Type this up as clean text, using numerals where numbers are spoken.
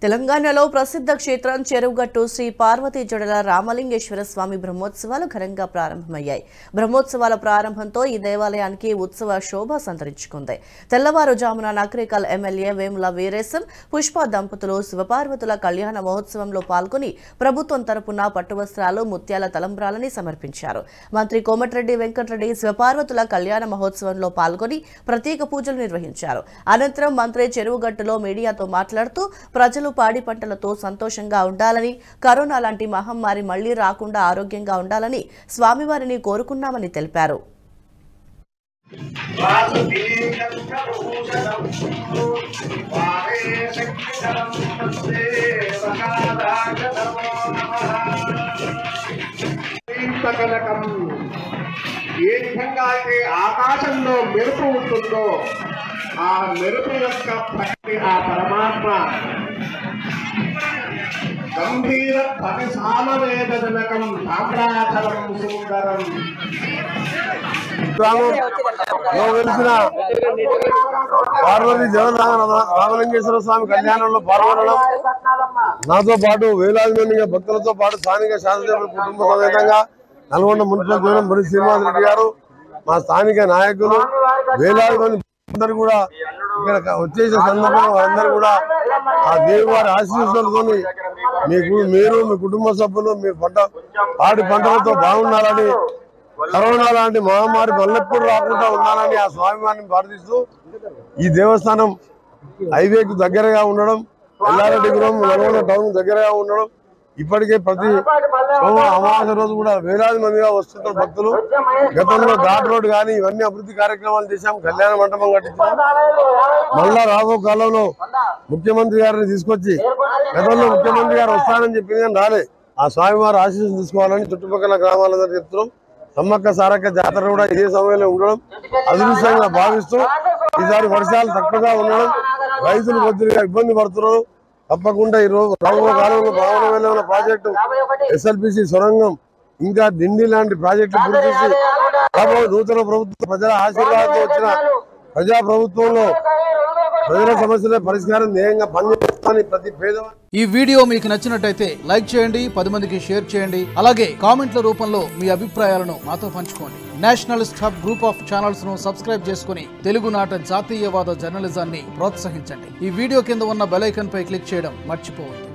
తెలంగాణలో ప్రసిద్ధ క్షేత్రం చెరువుగట్టు శ్రీ పార్వతీ జడల రామలింగేశ్వర స్వామి బ్రహ్మోత్సవాలు ఘనంగా ప్రారంభమయ్యాయి. బ్రహ్మోత్సవాల ప్రారంభంతో ఈ దేవాలయానికి ఉత్సవ శోభ సంతరించుకుంది. తెల్లవారుజామున నకరికల్ ఎమ్మెల్యే వేముల వీరేశం పుష్ప దంపతులు శివపార్వతుల కళ్యాణ మహోత్సవంలో పాల్గొని ప్రభుత్వం తరపున పట్టువస్త్రాలు ముత్యాల తలంబ్రాలని సమర్పించారు. మంత్రి కోమటిరెడ్డి వెంకటరెడ్డి శివపార్వతుల కళ్యాణ మహోత్సవంలో పాల్గొని ప్రత్యేక పూజలు నిర్వహించారు. అనంతరం మంత్రి చెరువుగట్టులో మీడియాతో మాట్లాడుతూ ప్రజలు పాడి పంటలతో సంతోషంగా ఉండాలని, కరోనా లాంటి మహమ్మారి మళ్లీ రాకుండా ఆరోగ్యంగా ఉండాలని స్వామివారిని కోరుకున్నామని తెలిపారు. ఏ విధంగా అయితే ఆకాశంలో మెరుపు ఉంటుందో ఆ మెరుపు యొక్క ప్రకృతి ఆ పరమాత్మ గంభీర పరిసామవేదనకం సామ్రాధరం సుందరం వెలిసిన పార్వతీ జగన్ రామలింగేశ్వర స్వామి కళ్యాణంలో పాల్గొనడం, నాతో పాటు వేలాది మంది భక్తులతో పాటు స్థానిక శాసనసభ్యుల కుటుంబ సమేతంగా నల్గొండ మున్సిపల్ చైర్మన్ బొరి శ్రీనివాస్ రెడ్డి గారు, మా స్థానిక నాయకులు, వేలాది మంది అందరూ కూడా ఇక్కడ వచ్చేసే సందర్భంగా అందరూ కూడా ఆ దేవి వారి ఆశీస్సులతో మీరు మీ కుటుంబ సభ్యులు మీ పాడి పంటలతో బాగున్నారని, కరోనా లాంటి మహమ్మారి మళ్ళెప్పుడు రాకుండా ఉండాలని ఆ స్వామివారిని ప్రార్థిస్తూ ఈ దేవస్థానం హైవేకు దగ్గరగా ఉండడం, ఎల్లారెడ్డిపురం నల్గొండ టౌన్ దగ్గరగా ఉండడం, ఇప్పటికే ప్రతి అమావాస్య రోజు కూడా వేలాది మందిగా వస్తుంటారు భక్తులు. గతంలో ఘాట్ రోడ్ కానీ ఇవన్నీ అభివృద్ధి కార్యక్రమాలు చేశాం, కళ్యాణ మండపం కట్టించాం. మళ్ళా రాబో కాలంలో ముఖ్యమంత్రి గారిని తీసుకొచ్చి, గతంలో ముఖ్యమంత్రి గారు వస్తానని చెప్పింది కానీ రాలే, ఆ స్వామివారి ఆశీస్సులు తీసుకోవాలని చుట్టుపక్కల గ్రామాలందరూ చెప్తున్నాం. సమ్మక్క సారక్క జాతర కూడా ఇదే సమయంలో ఉండడం అదృష్టంగా భావిస్తూ ఈసారి వర్షాలు తక్కువగా ఉండడం, రైతులు కొద్దిగా ఇబ్బంది పడుతున్నారు. తప్పకుండా ఈ రోజు రాబోయే కాలంలో భావన ఉన్న ప్రాజెక్టు, ఎస్ఎల్పిసి సొరంగం, ఇంకా డిండి లాంటి ప్రాజెక్టులు పూర్తి చేసి రాబోయే నూతన ప్రభుత్వం ప్రజల ఆశీర్వాదంతో వచ్చిన ప్రజా ప్రభుత్వంలో ప్రజల సమస్యల పరిష్కారం ధ్యేయంగా పనిచేస్తామని ప్రతి పేదవాడు. ఈ వీడియో మీకు నచ్చినట్టయితే లైక్ చేయండి, 10 మందికి షేర్ చేయండి. అలాగే కామెంట్ల రూపంలో మీ అభిప్రాయాలను మాతో పంచుకోండి. Nationalist hub group of channels ను సబ్స్క్రైబ్ చేసుకుని తెలుగునాట జాతీయవాద జర్నలిజాన్ని ప్రోత్సహించండి. ఈ వీడియో కింద ఉన్న బెల్ ఐకాన్ పై క్లిక్ చేయడం మర్చిపోవద్దు.